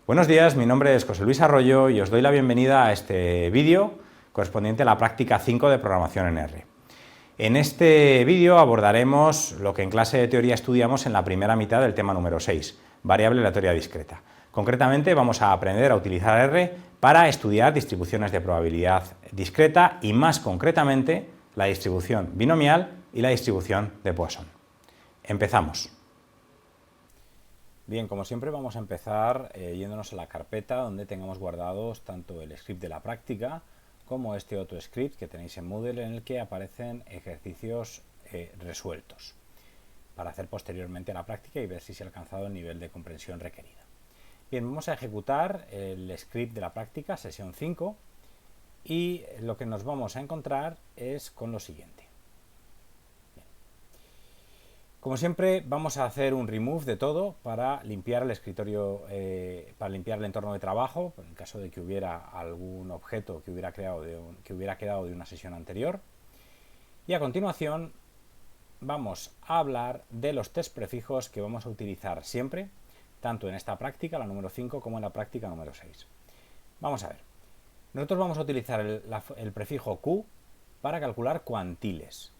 Buenos días, mi nombre es José Luis Arroyo y os doy la bienvenida a este vídeo correspondiente a la práctica 5 de programación en R. En este vídeo abordaremos lo que en clase de teoría estudiamos en la primera mitad del tema número 6, variable aleatoria discreta. Concretamente vamos a aprender a utilizar R para estudiar distribuciones de probabilidad discreta y más concretamente la distribución binomial y la distribución de Poisson. Empezamos. Bien, como siempre vamos a empezar yéndonos a la carpeta donde tengamos guardados tanto el script de la práctica como este otro script que tenéis en Moodle en el que aparecen ejercicios resueltos para hacer posteriormente la práctica y ver si se ha alcanzado el nivel de comprensión requerida. Bien, vamos a ejecutar el script de la práctica, sesión 5, y lo que nos vamos a encontrar es con lo siguiente. Como siempre, vamos a hacer un remove de todo para limpiar el escritorio, para limpiar el entorno de trabajo, en caso de que hubiera algún objeto que hubiera quedado de una sesión anterior. Y a continuación vamos a hablar de los test prefijos que vamos a utilizar siempre, tanto en esta práctica, la número 5, como en la práctica número 6. Vamos a ver. Nosotros vamos a utilizar el prefijo Q para calcular cuantiles,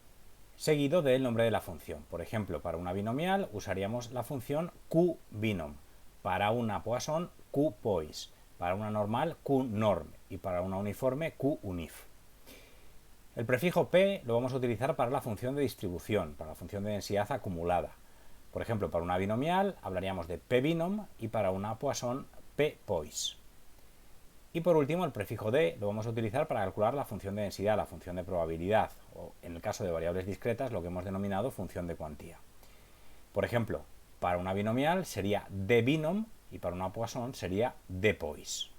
seguido del nombre de la función. Por ejemplo, para una binomial usaríamos la función qbinom, para una Poisson qpois, para una normal qnorm y para una uniforme qunif. El prefijo p lo vamos a utilizar para la función de distribución, para la función de densidad acumulada. Por ejemplo, para una binomial hablaríamos de pbinom y para una Poisson ppois. Y por último, el prefijo d lo vamos a utilizar para calcular la función de densidad, la función de probabilidad, o en el caso de variables discretas, lo que hemos denominado función de cuantía. Por ejemplo, para una binomial sería dbinom y para una Poisson sería dpois.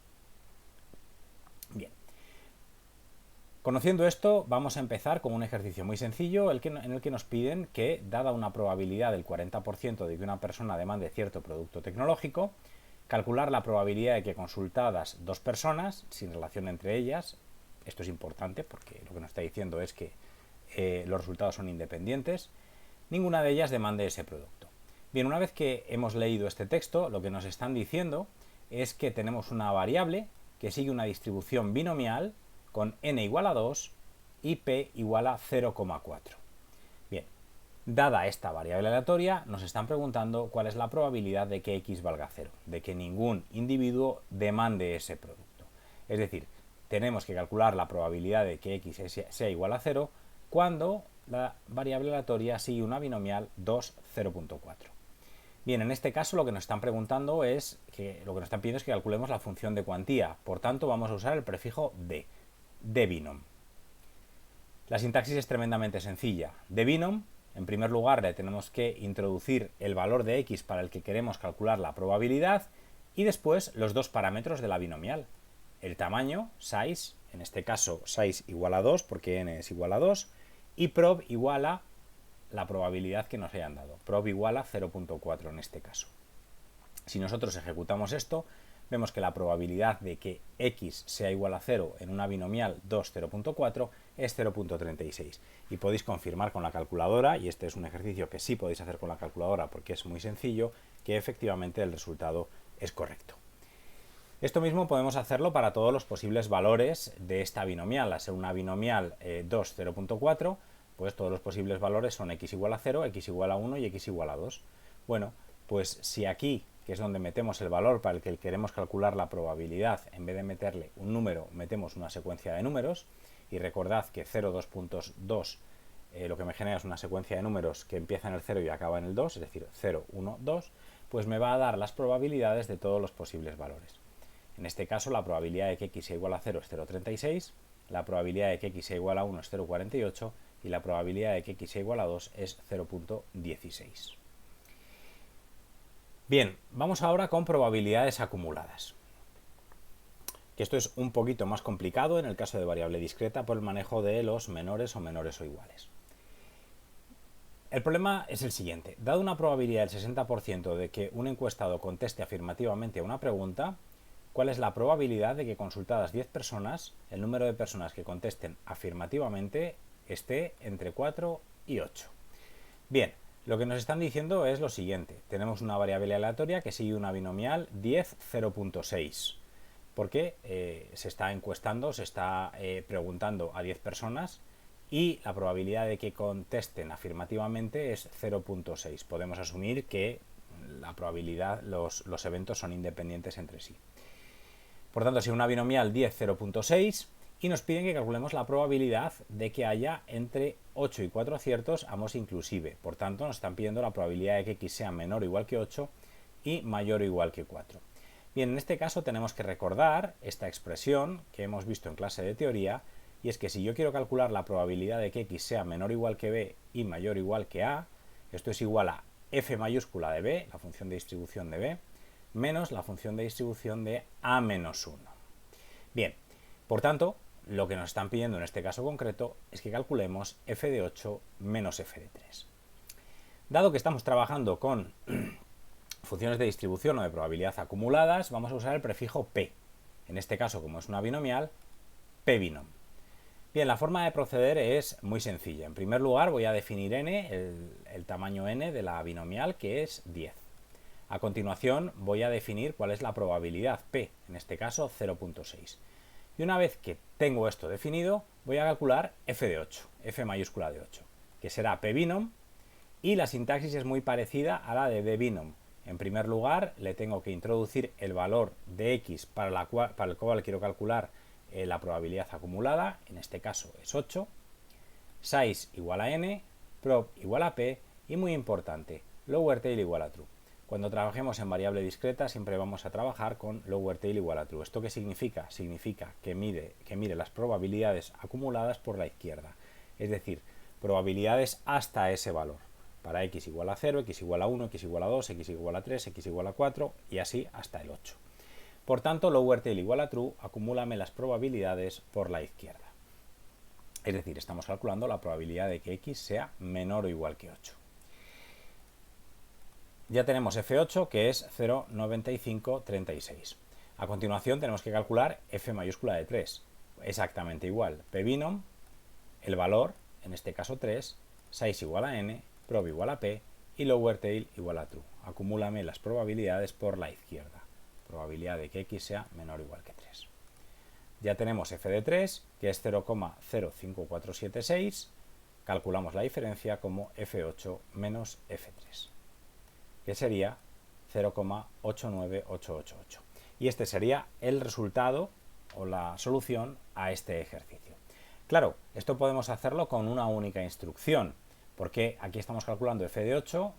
Bien. Conociendo esto, vamos a empezar con un ejercicio muy sencillo en el que nos piden que, dada una probabilidad del 40% de que una persona demande cierto producto tecnológico, calcular la probabilidad de que consultadas dos personas, sin relación entre ellas, esto es importante porque lo que nos está diciendo es que los resultados son independientes, ninguna de ellas demande ese producto. Bien, una vez que hemos leído este texto, lo que nos están diciendo es que tenemos una variable que sigue una distribución binomial con n igual a 2 y p igual a 0,4. Bien, dada esta variable aleatoria, nos están preguntando cuál es la probabilidad de que x valga 0, de que ningún individuo demande ese producto. Es decir, tenemos que calcular la probabilidad de que x sea igual a 0 cuando la variable aleatoria sigue una binomial 2, 0.4. Bien, en este caso lo que nos están preguntando es lo que nos están pidiendo es que calculemos la función de cuantía. Por tanto, vamos a usar el prefijo d, dbinom. La sintaxis es tremendamente sencilla. Dbinom, en primer lugar, le tenemos que introducir el valor de x para el que queremos calcular la probabilidad y después los dos parámetros de la binomial. El tamaño, size, en este caso size igual a 2 porque n es igual a 2, y prob igual a la probabilidad que nos hayan dado. Prob igual a 0.4 en este caso. Si nosotros ejecutamos esto, vemos que la probabilidad de que x sea igual a 0 en una binomial 2, 0.4 es 0.36. Y podéis confirmar con la calculadora, y este es un ejercicio que sí podéis hacer con la calculadora porque es muy sencillo, que efectivamente el resultado es correcto. Esto mismo podemos hacerlo para todos los posibles valores de esta binomial. Al ser una binomial 2, 0.4, pues todos los posibles valores son x igual a 0, x igual a 1 y x igual a 2. Bueno, pues si aquí, que es donde metemos el valor para el que queremos calcular la probabilidad, en vez de meterle un número, metemos una secuencia de números, y recordad que 0, 2.2 lo que me genera es una secuencia de números que empieza en el 0 y acaba en el 2, es decir, 0, 1, 2, pues me va a dar las probabilidades de todos los posibles valores. En este caso, la probabilidad de que x sea igual a 0 es 0,36, la probabilidad de que x sea igual a 1 es 0,48 y la probabilidad de que x sea igual a 2 es 0,16. Bien, vamos ahora con probabilidades acumuladas. Que esto es un poquito más complicado en el caso de variable discreta por el manejo de los menores o iguales. El problema es el siguiente. Dado una probabilidad del 60% de que un encuestado conteste afirmativamente a una pregunta, ¿cuál es la probabilidad de que consultadas 10 personas, el número de personas que contesten afirmativamente esté entre 4 y 8? Bien, Lo que nos están diciendo es lo siguiente. Tenemos una variable aleatoria que sigue una binomial 10, 0.6. Porque se está encuestando, se está preguntando a 10 personas y la probabilidad de que contesten afirmativamente es 0.6. Podemos asumir que la probabilidad, los eventos son independientes entre sí. Por tanto, si una binomial 10, 0.6 y nos piden que calculemos la probabilidad de que haya entre 8 y 4 aciertos, ambos inclusive. Por tanto, nos están pidiendo la probabilidad de que x sea menor o igual que 8 y mayor o igual que 4. Bien, en este caso tenemos que recordar esta expresión que hemos visto en clase de teoría, y es que si yo quiero calcular la probabilidad de que x sea menor o igual que b y mayor o igual que a, esto es igual a f mayúscula de b, la función de distribución de b, menos la función de distribución de a menos 1. Bien, por tanto, lo que nos están pidiendo en este caso concreto es que calculemos f de 8 menos f de 3. Dado que estamos trabajando con funciones de distribución o de probabilidad acumuladas, vamos a usar el prefijo p. En este caso, como es una binomial, p binom. Bien, la forma de proceder es muy sencilla. En primer lugar, voy a definir n, el tamaño n de la binomial, que es 10. A continuación, voy a definir cuál es la probabilidad p, en este caso 0.6. Y una vez que tengo esto definido, voy a calcular f de 8, f mayúscula de 8, que será p binom, y la sintaxis es muy parecida a la de d binom. En primer lugar, le tengo que introducir el valor de x para el cual quiero calcular la probabilidad acumulada, en este caso es 8, size igual a n, prob igual a p, y muy importante, lower tail igual a true. Cuando trabajemos en variable discreta siempre vamos a trabajar con lower tail igual a true. ¿Esto qué significa? Significa que mire las probabilidades acumuladas por la izquierda, es decir, probabilidades hasta ese valor. Para x igual a 0, x igual a 1, x igual a 2, x igual a 3, x igual a 4 y así hasta el 8. Por tanto, lower tail igual a true, acumúlame las probabilidades por la izquierda. Es decir, estamos calculando la probabilidad de que x sea menor o igual que 8. Ya tenemos f8, que es 0,9536. A continuación tenemos que calcular f mayúscula de 3. Exactamente igual. P binom, el valor, en este caso 3, size igual a n, prob igual a p y lower tail igual a true. Acumúlame las probabilidades por la izquierda. Probabilidad de que x sea menor o igual que 3. Ya tenemos f de 3, que es 0,05476. Calculamos la diferencia como f8 menos f3, que sería 0,89888. Y este sería el resultado o la solución a este ejercicio. Claro, esto podemos hacerlo con una única instrucción, porque aquí estamos calculando f de 8,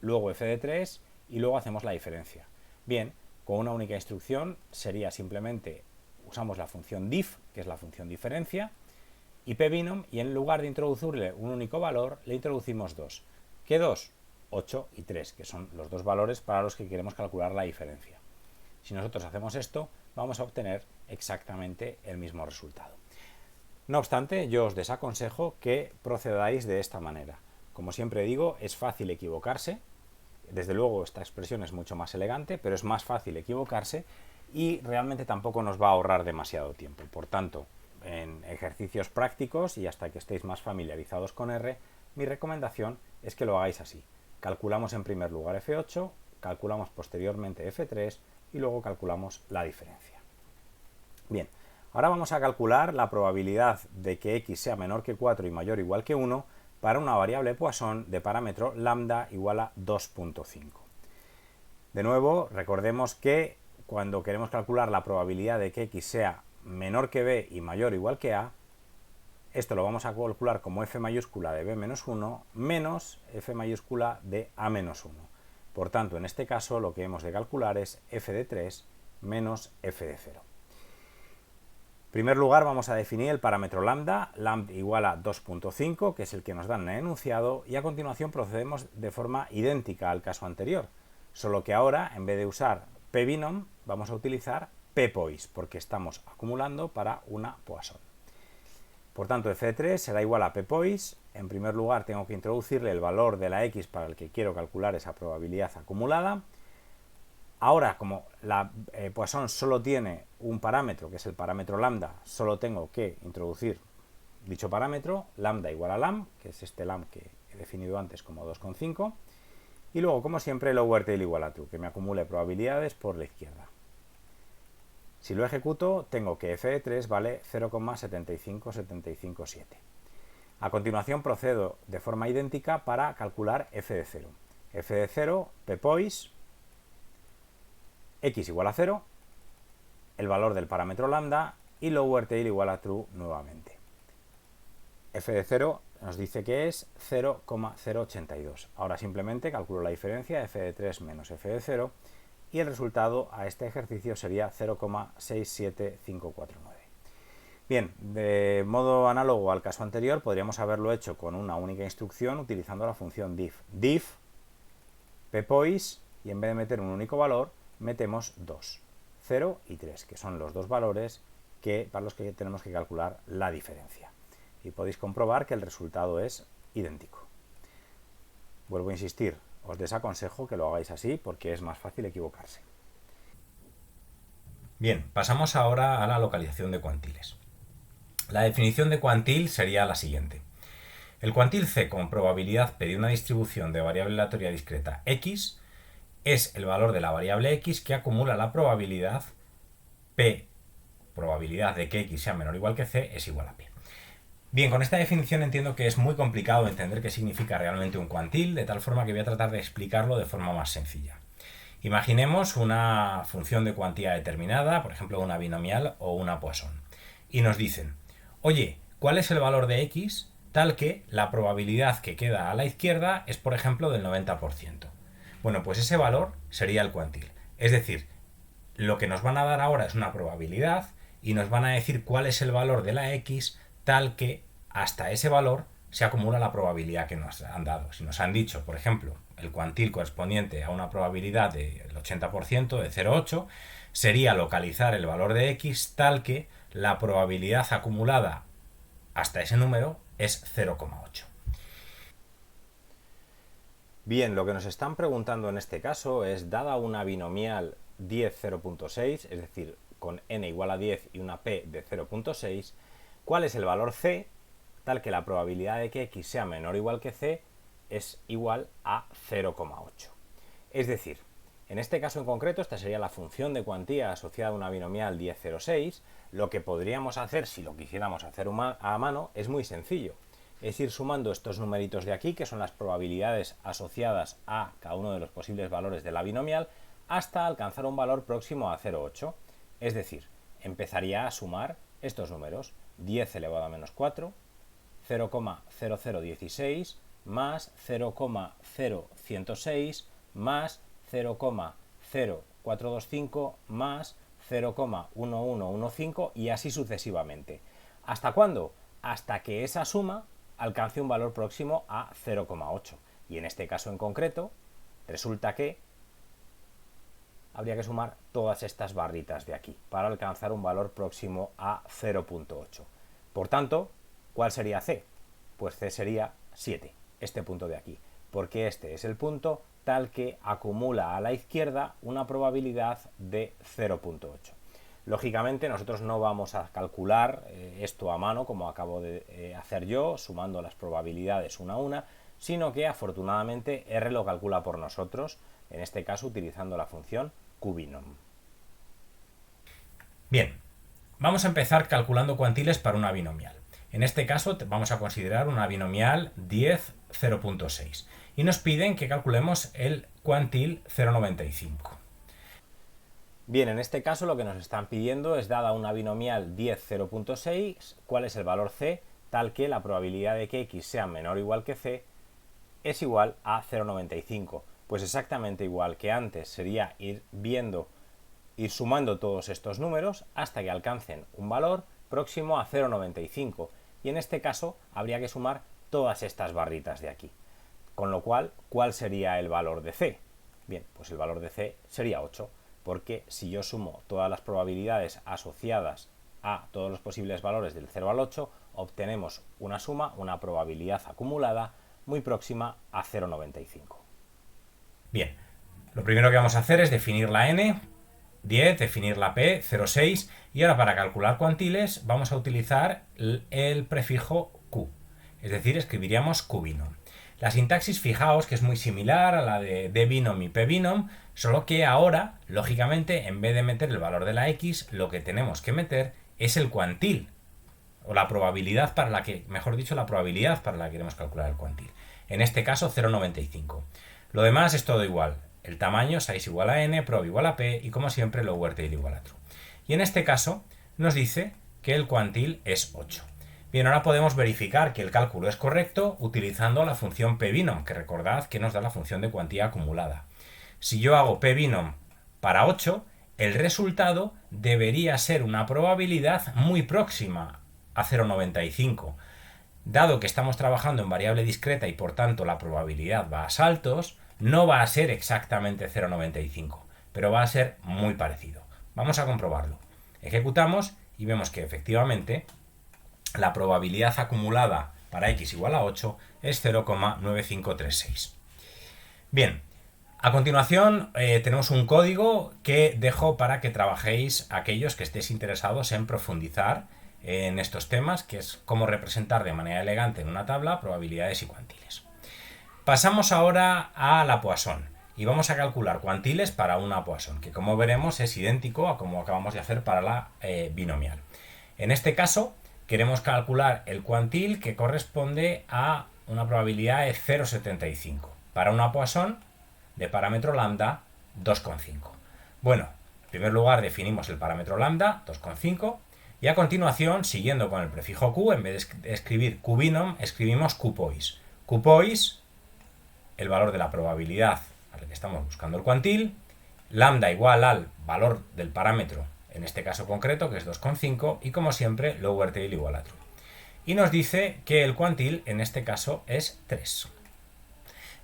luego f de 3 y luego hacemos la diferencia. Bien, con una única instrucción sería simplemente usamos la función diff, que es la función diferencia, y p binom, y en lugar de introducirle un único valor, le introducimos dos. ¿Qué dos? 8 y 3, que son los dos valores para los que queremos calcular la diferencia. Si nosotros hacemos esto, vamos a obtener exactamente el mismo resultado. No obstante, yo os desaconsejo que procedáis de esta manera. Como siempre digo, es fácil equivocarse. Desde luego esta expresión es mucho más elegante, pero es más fácil equivocarse y realmente tampoco nos va a ahorrar demasiado tiempo. Por tanto, en ejercicios prácticos y hasta que estéis más familiarizados con R, mi recomendación es que lo hagáis así. Calculamos en primer lugar f8, calculamos posteriormente f3 y luego calculamos la diferencia. Bien, ahora vamos a calcular la probabilidad de que x sea menor que 4 y mayor o igual que 1 para una variable Poisson de parámetro lambda igual a 2.5. De nuevo, recordemos que cuando queremos calcular la probabilidad de que x sea menor que b y mayor o igual que a, esto lo vamos a calcular como f mayúscula de b menos 1 menos f mayúscula de a menos 1. Por tanto, en este caso lo que hemos de calcular es f de 3 menos f de 0. En primer lugar vamos a definir el parámetro lambda, lambda igual a 2.5, que es el que nos dan en el enunciado, y a continuación procedemos de forma idéntica al caso anterior, solo que ahora en vez de usar p binom vamos a utilizar p poise, porque estamos acumulando para una Poisson. Por tanto, f de 3 será igual a p poise. En primer lugar tengo que introducirle el valor de la x para el que quiero calcular esa probabilidad acumulada. Ahora, como la Poisson solo tiene un parámetro, que es el parámetro lambda, solo tengo que introducir dicho parámetro, lambda igual a lam, que es este lam que he definido antes como 2,5. Y luego, como siempre, lower tail igual a true, que me acumule probabilidades por la izquierda. Si lo ejecuto, tengo que f de 3 vale 0,75757. A continuación procedo de forma idéntica para calcular f de 0. f de 0, ppoise, x igual a 0, el valor del parámetro lambda y lower tail igual a true nuevamente. f de 0 nos dice que es 0,082. Ahora simplemente calculo la diferencia f de 3 menos f de 0 y el resultado a este ejercicio sería 0,67549. Bien, de modo análogo al caso anterior, podríamos haberlo hecho con una única instrucción utilizando la función diff. Diff, ppoise, y en vez de meter un único valor, metemos 2, 0 y 3, que son los dos valores para los que tenemos que calcular la diferencia. Y podéis comprobar que el resultado es idéntico. Vuelvo a insistir, os desaconsejo que lo hagáis así porque es más fácil equivocarse. Bien, pasamos ahora a la localización de cuantiles. La definición de cuantil sería la siguiente. El cuantil C con probabilidad P de una distribución de variable aleatoria discreta X es el valor de la variable X que acumula la probabilidad P, probabilidad de que X sea menor o igual que C, es igual a P. Bien, con esta definición entiendo que es muy complicado entender qué significa realmente un cuantil, de tal forma que voy a tratar de explicarlo de forma más sencilla. Imaginemos una función de cuantía determinada, por ejemplo una binomial o una Poisson, y nos dicen, oye, ¿cuál es el valor de X tal que la probabilidad que queda a la izquierda es, por ejemplo, del 90%? Bueno, pues ese valor sería el cuantil. Es decir, lo que nos van a dar ahora es una probabilidad y nos van a decir cuál es el valor de la X tal que hasta ese valor se acumula la probabilidad que nos han dado. Si nos han dicho, por ejemplo, el cuantil correspondiente a una probabilidad del 80%, de 0,8, sería localizar el valor de X tal que la probabilidad acumulada hasta ese número es 0,8. Bien, lo que nos están preguntando en este caso es, dada una binomial 10 0.6, es decir, con n igual a 10 y una p de 0.6, ¿cuál es el valor c tal que la probabilidad de que x sea menor o igual que c es igual a 0,8? Es decir, en este caso en concreto, esta sería la función de cuantía asociada a una binomial 10 0,6. Lo que podríamos hacer, si lo quisiéramos hacer a mano, es muy sencillo. Es ir sumando estos numeritos de aquí, que son las probabilidades asociadas a cada uno de los posibles valores de la binomial, hasta alcanzar un valor próximo a 0,8. Es decir, empezaría a sumar estos números: 10 elevado a menos 4, 0,0016, más 0,0106, más 0,0425, más 0,1115 y así sucesivamente. ¿Hasta cuándo? Hasta que esa suma alcance un valor próximo a 0,8. Y en este caso en concreto, resulta que habría que sumar todas estas barritas de aquí para alcanzar un valor próximo a 0,8. Por tanto, ¿cuál sería C? Pues C sería 7, este punto de aquí, porque este es el punto tal que acumula a la izquierda una probabilidad de 0,8. Lógicamente nosotros no vamos a calcular esto a mano como acabo de hacer yo, sumando las probabilidades una a una, sino que afortunadamente R lo calcula por nosotros, en este caso utilizando la función cubinom. Bien, vamos a empezar calculando cuantiles para una binomial. En este caso vamos a considerar una binomial 10 0.6 y nos piden que calculemos el cuantil 0,95. Bien, en este caso lo que nos están pidiendo es, dada una binomial 10 0.6, cuál es el valor c tal que la probabilidad de que x sea menor o igual que c es igual a 0,95. Pues exactamente igual que antes, sería ir sumando todos estos números hasta que alcancen un valor próximo a 0,95. Y en este caso habría que sumar todas estas barritas de aquí. Con lo cual, ¿cuál sería el valor de c? Bien, pues el valor de c sería 8, porque si yo sumo todas las probabilidades asociadas a todos los posibles valores del 0 al 8, obtenemos una suma, una probabilidad acumulada muy próxima a 0,95. Bien, lo primero que vamos a hacer es definir la n, 10, definir la p, 0,6, y ahora para calcular cuantiles vamos a utilizar el prefijo q, es decir, escribiríamos cubinom. La sintaxis, fijaos que es muy similar a la de dbinom y pbinom, solo que ahora, lógicamente, en vez de meter el valor de la x, lo que tenemos que meter es el cuantil, o la probabilidad para la que, mejor dicho, la probabilidad para la que queremos calcular el cuantil. En este caso, 0,95. Lo demás es todo igual. El tamaño, size igual a n, prob igual a p, y como siempre, lower tail igual a true. Y en este caso, nos dice que el cuantil es 8. Bien, ahora podemos verificar que el cálculo es correcto utilizando la función pbinom, que recordad que nos da la función de cuantía acumulada. Si yo hago pbinom para 8, el resultado debería ser una probabilidad muy próxima a 0,95. Dado que estamos trabajando en variable discreta y por tanto la probabilidad va a saltos, no va a ser exactamente 0,95, pero va a ser muy parecido. Vamos a comprobarlo. Ejecutamos y vemos que efectivamente la probabilidad acumulada para x igual a 8 es 0,9536. Bien, a continuación tenemos un código que dejo para que trabajéis aquellos que estéis interesados en profundizar en estos temas, que es cómo representar de manera elegante en una tabla probabilidades y cuantiles. Pasamos ahora a la Poisson y vamos a calcular cuantiles para una Poisson, que como veremos es idéntico a como acabamos de hacer para la binomial. En este caso queremos calcular el cuantil que corresponde a una probabilidad de 0,75 para una Poisson de parámetro lambda 2,5. Bueno, en primer lugar definimos el parámetro lambda 2,5 y a continuación, siguiendo con el prefijo q, en vez de escribir qbinom, escribimos qpois. Qpois, el valor de la probabilidad al que estamos buscando el cuantil, lambda igual al valor del parámetro, en este caso concreto, que es 2,5, y como siempre, lower tail igual a true. Y nos dice que el cuantil, en este caso, es 3.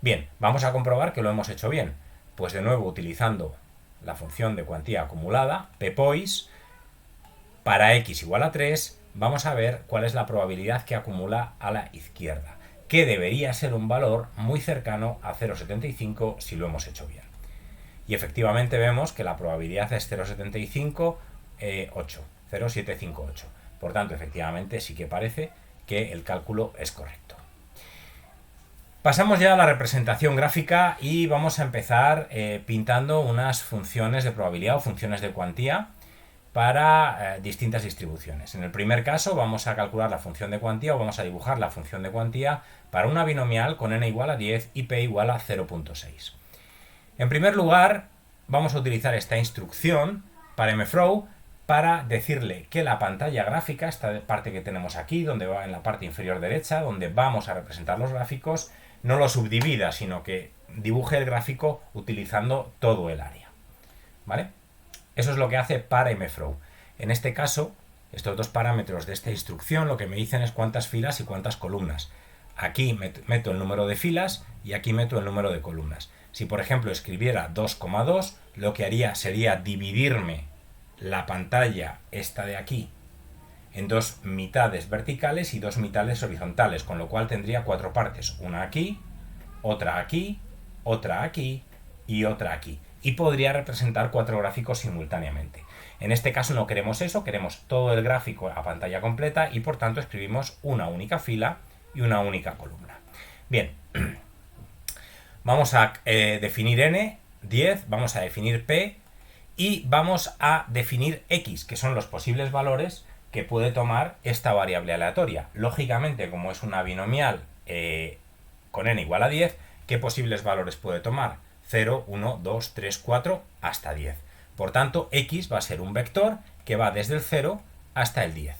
Bien, vamos a comprobar que lo hemos hecho bien. Pues de nuevo, utilizando la función de cuantía acumulada, ppois, para x igual a 3, vamos a ver cuál es la probabilidad que acumula a la izquierda, que debería ser un valor muy cercano a 0,75 si lo hemos hecho bien. Y efectivamente vemos que la probabilidad es 0,758. Por tanto, efectivamente sí que parece que el cálculo es correcto. Pasamos ya a la representación gráfica y vamos a empezar pintando unas funciones de probabilidad o funciones de cuantía para distintas distribuciones. En el primer caso vamos a calcular la función de cuantía o vamos a dibujar la función de cuantía para una binomial con n igual a 10 y p igual a 0,6. En primer lugar, vamos a utilizar esta instrucción para mfrow para decirle que la pantalla gráfica, esta parte que tenemos aquí, donde va en la parte inferior derecha, donde vamos a representar los gráficos, no lo subdivida, sino que dibuje el gráfico utilizando todo el área. ¿Vale? Eso es lo que hace para mfrow. En este caso, estos dos parámetros de esta instrucción lo que me dicen es cuántas filas y cuántas columnas. Aquí meto el número de filas y aquí meto el número de columnas. Si por ejemplo escribiera 2,2, lo que haría sería dividirme la pantalla esta de aquí en dos mitades verticales y dos mitades horizontales, con lo cual tendría 4 partes, una aquí, otra aquí, otra aquí y otra aquí. Y podría representar 4 gráficos simultáneamente. En este caso no queremos eso, queremos todo el gráfico a pantalla completa y por tanto escribimos una única fila y una única columna. Bien, vamos a definir n, 10, vamos a definir p y vamos a definir x, que son los posibles valores que puede tomar esta variable aleatoria. Lógicamente, como es una binomial con n igual a 10, ¿qué posibles valores puede tomar? 0, 1, 2, 3, 4, hasta 10. Por tanto, x va a ser un vector que va desde el 0 hasta el 10.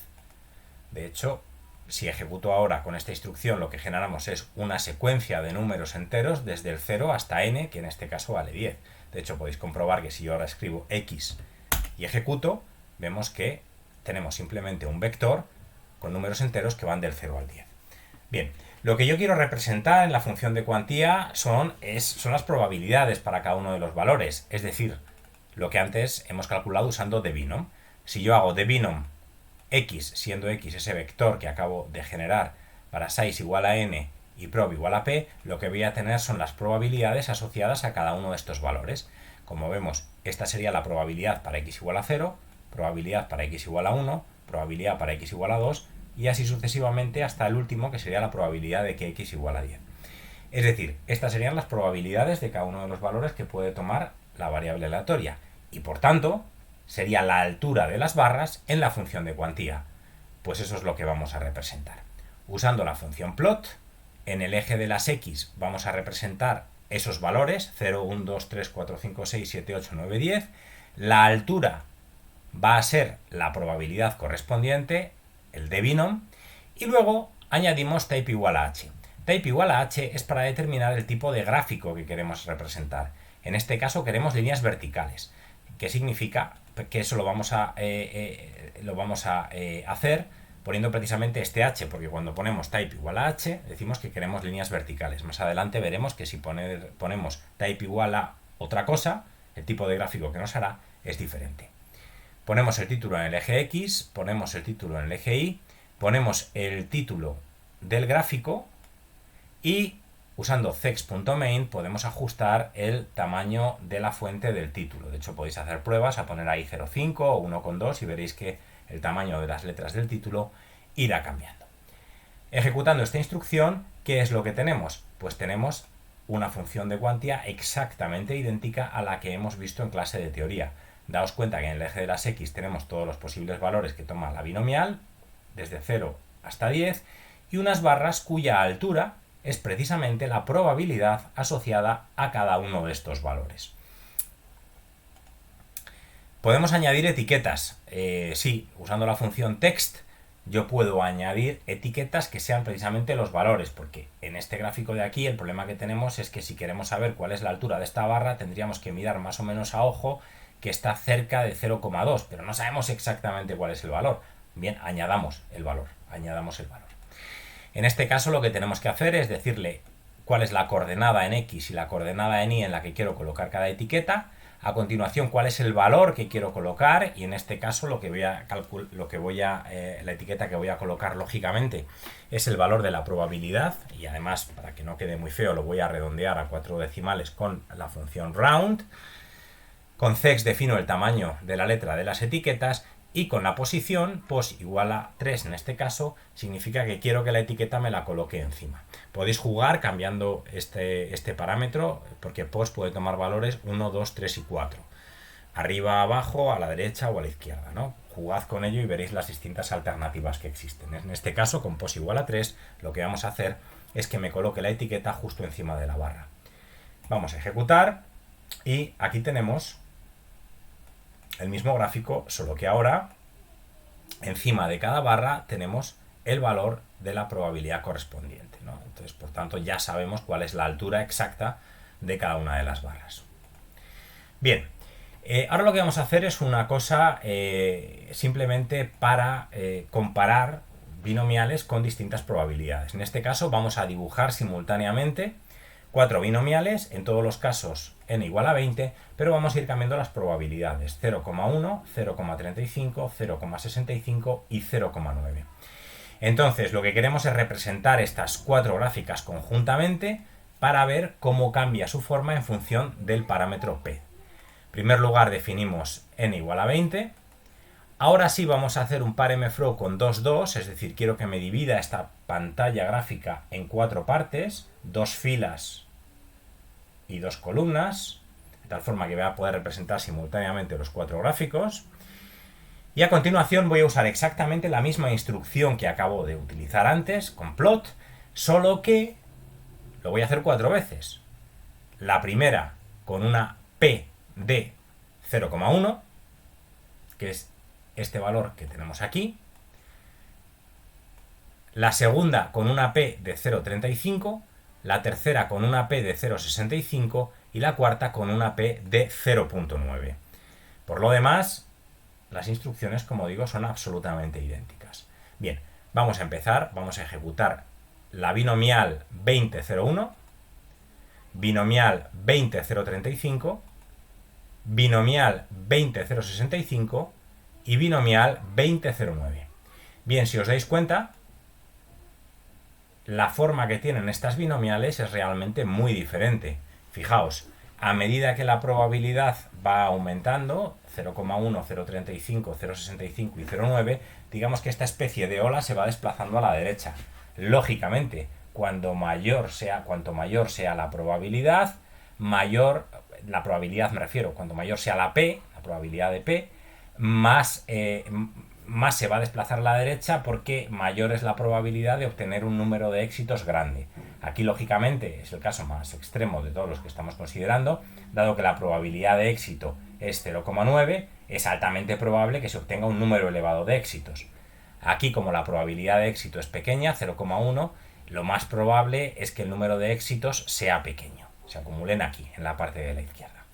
De hecho, si ejecuto ahora con esta instrucción, lo que generamos es una secuencia de números enteros desde el 0 hasta n, que en este caso vale 10. De hecho, podéis comprobar que si yo ahora escribo x y ejecuto, vemos que tenemos simplemente un vector con números enteros que van del 0 al 10. Bien, lo que yo quiero representar en la función de cuantía son las probabilidades para cada uno de los valores, es decir, lo que antes hemos calculado usando dbinom. Si yo hago dbinom x, siendo x ese vector que acabo de generar para size igual a n y prob igual a p, lo que voy a tener son las probabilidades asociadas a cada uno de estos valores. Como vemos, esta sería la probabilidad para x igual a 0, probabilidad para x igual a 1, probabilidad para x igual a 2 y así sucesivamente hasta el último, que sería la probabilidad de que x igual a 10. Es decir, estas serían las probabilidades de cada uno de los valores que puede tomar la variable aleatoria. Y por tanto, sería la altura de las barras en la función de cuantía. Pues eso es lo que vamos a representar. Usando la función plot, en el eje de las x vamos a representar esos valores, 0, 1, 2, 3, 4, 5, 6, 7, 8, 9, 10. La altura va a ser la probabilidad correspondiente, el de binom, y luego añadimos type igual a h. Type igual a h es para determinar el tipo de gráfico que queremos representar. En este caso queremos líneas verticales, que significa que eso lo vamos a hacer poniendo precisamente este h, porque cuando ponemos type igual a h decimos que queremos líneas verticales. Más adelante veremos que si ponemos type igual a otra cosa, el tipo de gráfico que nos hará es diferente. Ponemos el título en el eje X, ponemos el título en el eje Y, ponemos el título del gráfico y usando cex.main podemos ajustar el tamaño de la fuente del título. De hecho podéis hacer pruebas a poner ahí 0,5 o 1,2 y veréis que el tamaño de las letras del título irá cambiando. Ejecutando esta instrucción, ¿qué es lo que tenemos? Pues tenemos una función de cuantía exactamente idéntica a la que hemos visto en clase de teoría. Daos cuenta que en el eje de las x tenemos todos los posibles valores que toma la binomial, desde 0 hasta 10, y unas barras cuya altura es precisamente la probabilidad asociada a cada uno de estos valores. Podemos añadir etiquetas. Sí, usando la función text yo puedo añadir etiquetas que sean precisamente los valores, porque en este gráfico de aquí el problema que tenemos es que si queremos saber cuál es la altura de esta barra tendríamos que mirar más o menos a ojo que está cerca de 0,2, pero no sabemos exactamente cuál es el valor. Bien, añadamos el valor. En este caso lo que tenemos que hacer es decirle cuál es la coordenada en X y la coordenada en Y en la que quiero colocar cada etiqueta. A continuación, cuál es el valor que quiero colocar, y en este caso la etiqueta que voy a colocar lógicamente es el valor de la probabilidad, y además, para que no quede muy feo, lo voy a redondear a 4 decimales con la función round. Con cex defino el tamaño de la letra de las etiquetas, y con la posición, pos igual a 3 en este caso, significa que quiero que la etiqueta me la coloque encima. Podéis jugar cambiando este parámetro, porque pos puede tomar valores 1, 2, 3 y 4. Arriba, abajo, a la derecha o a la izquierda, ¿no? Jugad con ello y veréis las distintas alternativas que existen. En este caso, con pos igual a 3, lo que vamos a hacer es que me coloque la etiqueta justo encima de la barra. Vamos a ejecutar y aquí tenemos el mismo gráfico, solo que ahora encima de cada barra tenemos el valor de la probabilidad correspondiente, ¿no? Entonces, por tanto, ya sabemos cuál es la altura exacta de cada una de las barras. Bien, ahora lo que vamos a hacer es una cosa simplemente para comparar binomiales con distintas probabilidades. En este caso vamos a dibujar simultáneamente 4 binomiales, en todos los casos n igual a 20, pero vamos a ir cambiando las probabilidades, 0,1, 0,35, 0,65 y 0,9. Entonces, lo que queremos es representar estas 4 gráficas conjuntamente para ver cómo cambia su forma en función del parámetro p. En primer lugar definimos n igual a 20. Ahora sí vamos a hacer un paremflow con 2,2, es decir, quiero que me divida esta pantalla gráfica en 4 partes, 2 filas y 2 columnas, de tal forma que voy a poder representar simultáneamente los 4 gráficos. Y a continuación voy a usar exactamente la misma instrucción que acabo de utilizar antes, con plot, solo que lo voy a hacer 4 veces. La primera con una p de 0,1, que es este valor que tenemos aquí. La segunda con una p de 0,35, la tercera con una p de 0,65 y la cuarta con una p de 0,9. Por lo demás, las instrucciones, como digo, son absolutamente idénticas. Bien, vamos a empezar, vamos a ejecutar la binomial 20,01, binomial 20,035, binomial 20,065 y binomial 20,09. Bien, si os dais cuenta, la forma que tienen estas binomiales es realmente muy diferente. Fijaos, a medida que la probabilidad va aumentando, 0,1, 0,35, 0,65 y 0,9, digamos que esta especie de ola se va desplazando a la derecha. Lógicamente, cuanto mayor sea la probabilidad, mayor, la probabilidad me refiero, cuanto mayor sea la P, la probabilidad de P, más se va a desplazar a la derecha porque mayor es la probabilidad de obtener un número de éxitos grande. Aquí, lógicamente, es el caso más extremo de todos los que estamos considerando, dado que la probabilidad de éxito es 0,9, es altamente probable que se obtenga un número elevado de éxitos. Aquí, como la probabilidad de éxito es pequeña, 0,1, lo más probable es que el número de éxitos sea pequeño, se acumulen aquí, en la parte de la izquierda.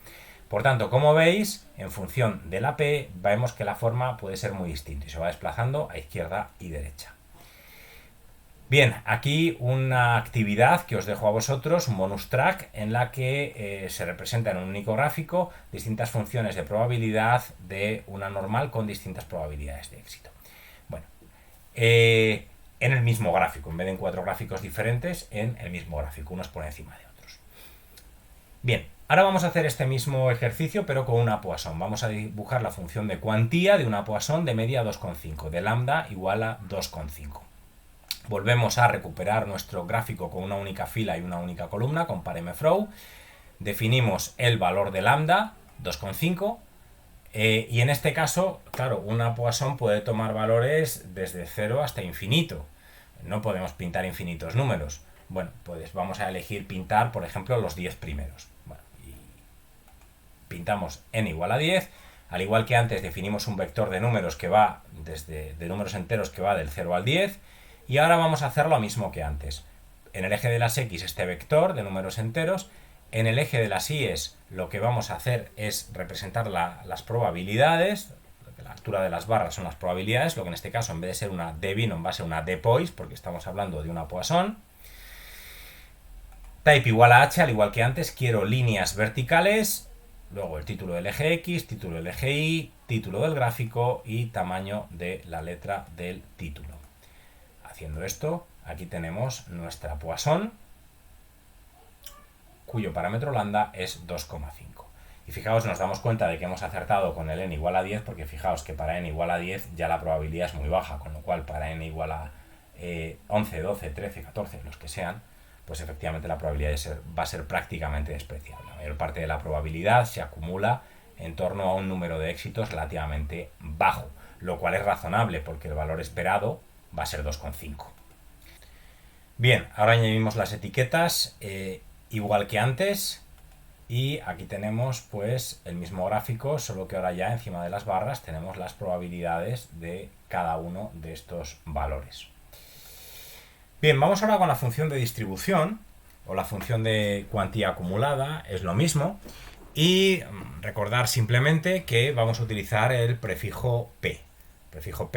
Por tanto, como veis, en función de la P, vemos que la forma puede ser muy distinta y se va desplazando a izquierda y derecha. Bien, aquí una actividad que os dejo a vosotros, un bonus track, en la que se representa en un único gráfico distintas funciones de probabilidad de una normal con distintas probabilidades de éxito. Bueno, en el mismo gráfico, en vez de en 4 gráficos diferentes, en el mismo gráfico, unos por encima de otros. Bien, ahora vamos a hacer este mismo ejercicio, pero con una Poisson. Vamos a dibujar la función de cuantía de una Poisson de media 2,5, de lambda igual a 2,5. Volvemos a recuperar nuestro gráfico con una única fila y una única columna, con paremefrow. Definimos el valor de lambda, 2,5. Y en este caso, claro, una Poisson puede tomar valores desde 0 hasta infinito. No podemos pintar infinitos números. Bueno, pues vamos a elegir pintar, por ejemplo, los 10 primeros. Bueno, y pintamos n igual a 10. Al igual que antes, definimos un vector de números que va de números enteros que va del 0 al 10. Y ahora vamos a hacer lo mismo que antes. En el eje de las X este vector de números enteros. En el eje de las Y lo que vamos a hacer es representar las probabilidades. La altura de las barras son las probabilidades, lo que en este caso en vez de ser una de binom va a ser una de Poisson, porque estamos hablando de una Poisson. Type igual a h, al igual que antes, quiero líneas verticales, luego el título del eje X, título del eje Y, título del gráfico y tamaño de la letra del título. Haciendo esto, aquí tenemos nuestra Poisson, cuyo parámetro lambda es 2,5. Y fijaos, nos damos cuenta de que hemos acertado con el n igual a 10, porque fijaos que para n igual a 10 ya la probabilidad es muy baja, con lo cual para n igual a 11, 12, 13, 14, los que sean, pues efectivamente la probabilidad va a ser prácticamente despreciable. La mayor parte de la probabilidad se acumula en torno a un número de éxitos relativamente bajo, lo cual es razonable porque el valor esperado va a ser 2,5. Bien, ahora añadimos las etiquetas igual que antes y aquí tenemos pues el mismo gráfico, solo que ahora ya encima de las barras tenemos las probabilidades de cada uno de estos valores. Bien, vamos ahora con la función de distribución o la función de cuantía acumulada, es lo mismo. Y recordar simplemente que vamos a utilizar el prefijo P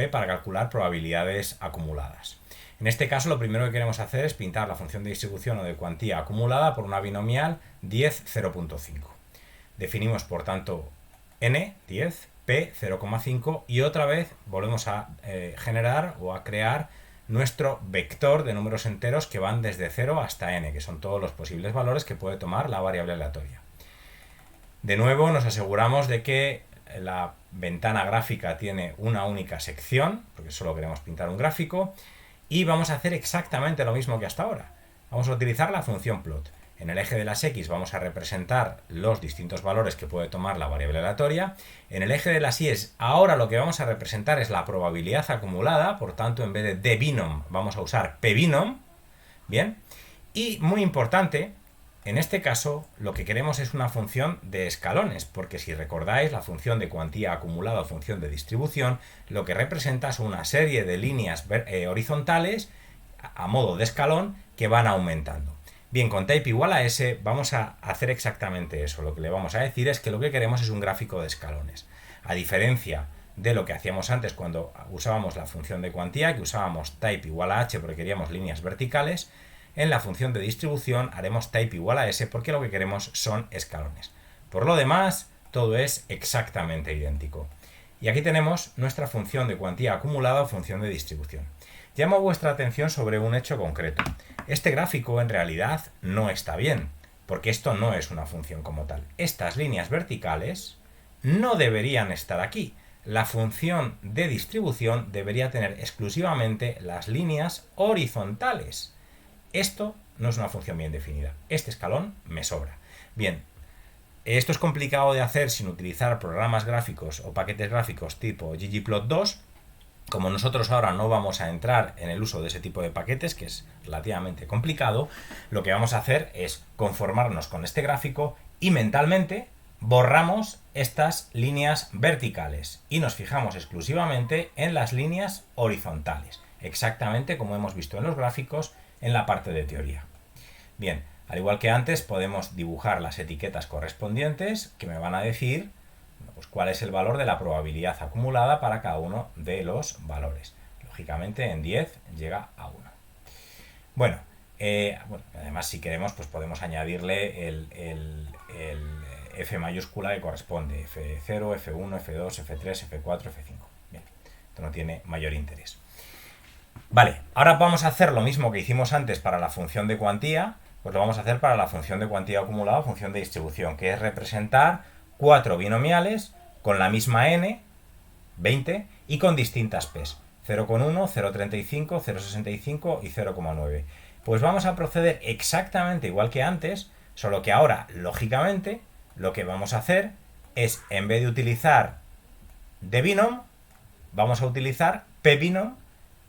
para calcular probabilidades acumuladas. En este caso lo primero que queremos hacer es pintar la función de distribución o de cuantía acumulada por una binomial 10, 0,5. Definimos por tanto n, 10, p, 0,5 y otra vez volvemos a generar o a crear nuestro vector de números enteros que van desde 0 hasta n, que son todos los posibles valores que puede tomar la variable aleatoria. De nuevo nos aseguramos de que la ventana gráfica tiene una única sección, porque solo queremos pintar un gráfico, y vamos a hacer exactamente lo mismo que hasta ahora. Vamos a utilizar la función plot. En el eje de las X vamos a representar los distintos valores que puede tomar la variable aleatoria. En el eje de las Y ahora lo que vamos a representar es la probabilidad acumulada, por tanto en vez de binom vamos a usar pbinom. Bien, y muy importante, en este caso lo que queremos es una función de escalones, porque si recordáis la función de cuantía acumulada o función de distribución, lo que representa es una serie de líneas horizontales a modo de escalón que van aumentando. Bien, con type igual a s vamos a hacer exactamente eso. Lo que le vamos a decir es que lo que queremos es un gráfico de escalones. A diferencia de lo que hacíamos antes cuando usábamos la función de cuantía, que usábamos type igual a h porque queríamos líneas verticales, en la función de distribución haremos type igual a s porque lo que queremos son escalones. Por lo demás, todo es exactamente idéntico. Y aquí tenemos nuestra función de cuantía acumulada o función de distribución. Llamo vuestra atención sobre un hecho concreto. Este gráfico en realidad no está bien, porque esto no es una función como tal. Estas líneas verticales no deberían estar aquí. La función de distribución debería tener exclusivamente las líneas horizontales. Esto no es una función bien definida. Este escalón me sobra. Bien, esto es complicado de hacer sin utilizar programas gráficos o paquetes gráficos tipo ggplot2. Como nosotros ahora no vamos a entrar en el uso de ese tipo de paquetes, que es relativamente complicado, lo que vamos a hacer es conformarnos con este gráfico y mentalmente borramos estas líneas verticales y nos fijamos exclusivamente en las líneas horizontales, exactamente como hemos visto en los gráficos en la parte de teoría. Bien, al igual que antes podemos dibujar las etiquetas correspondientes que me van a decir pues cuál es el valor de la probabilidad acumulada para cada uno de los valores. Lógicamente en 10 llega a 1. Bueno, además si queremos pues podemos añadirle el F mayúscula que corresponde, F0, F1, F2, F3, F4, F5. Bien, esto no tiene mayor interés. Vale, ahora vamos a hacer lo mismo que hicimos antes para la función de cuantía, pues lo vamos a hacer para la función de cuantía acumulada o función de distribución, que es representar 4 binomiales con la misma n, 20, y con distintas p's, 0,1, 0,35, 0,65 y 0,9. Pues vamos a proceder exactamente igual que antes, solo que ahora, lógicamente, lo que vamos a hacer es, en vez de utilizar dbinom, vamos a utilizar pbinom,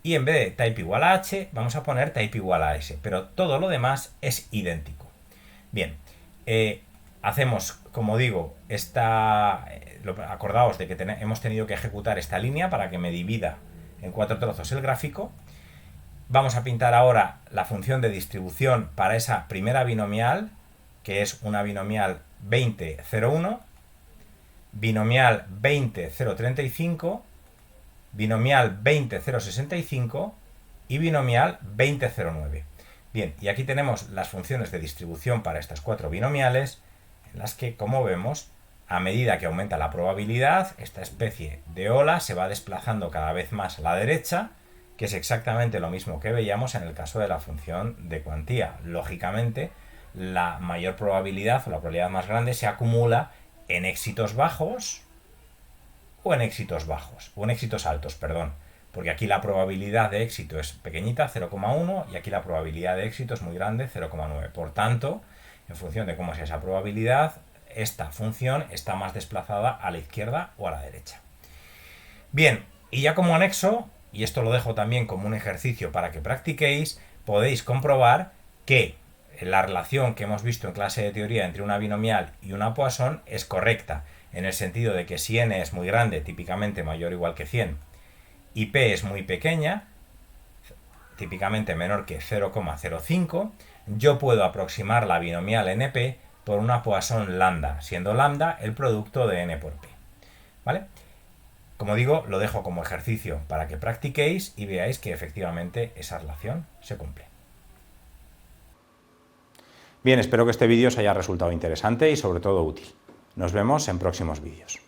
y en vez de type igual a h, vamos a poner type igual a s, pero todo lo demás es idéntico. Bien, hacemos, como digo, acordaos de que hemos tenido que ejecutar esta línea para que me divida en 4 trozos el gráfico. Vamos a pintar ahora la función de distribución para esa primera binomial, que es una binomial 20,0,1, binomial 20,0,35, binomial 20,0,65 y binomial 20,0,9. Bien, y aquí tenemos las funciones de distribución para estas 4 binomiales, en las que, como vemos, a medida que aumenta la probabilidad, esta especie de ola se va desplazando cada vez más a la derecha, que es exactamente lo mismo que veíamos en el caso de la función de cuantía. Lógicamente, la mayor probabilidad o la probabilidad más grande se acumula en éxitos bajos o en éxitos altos, perdón, porque aquí la probabilidad de éxito es pequeñita, 0,1, y aquí la probabilidad de éxito es muy grande, 0,9. Por tanto, en función de cómo es esa probabilidad, esta función está más desplazada a la izquierda o a la derecha. Bien, y ya como anexo, y esto lo dejo también como un ejercicio para que practiquéis, podéis comprobar que la relación que hemos visto en clase de teoría entre una binomial y una Poisson es correcta, en el sentido de que si n es muy grande, típicamente mayor o igual que 100, y p es muy pequeña, típicamente menor que 0,05, yo puedo aproximar la binomial np por una Poisson lambda, siendo lambda el producto de n por p. ¿Vale? Como digo, lo dejo como ejercicio para que practiquéis y veáis que efectivamente esa relación se cumple. Bien, espero que este vídeo os haya resultado interesante y sobre todo útil. Nos vemos en próximos vídeos.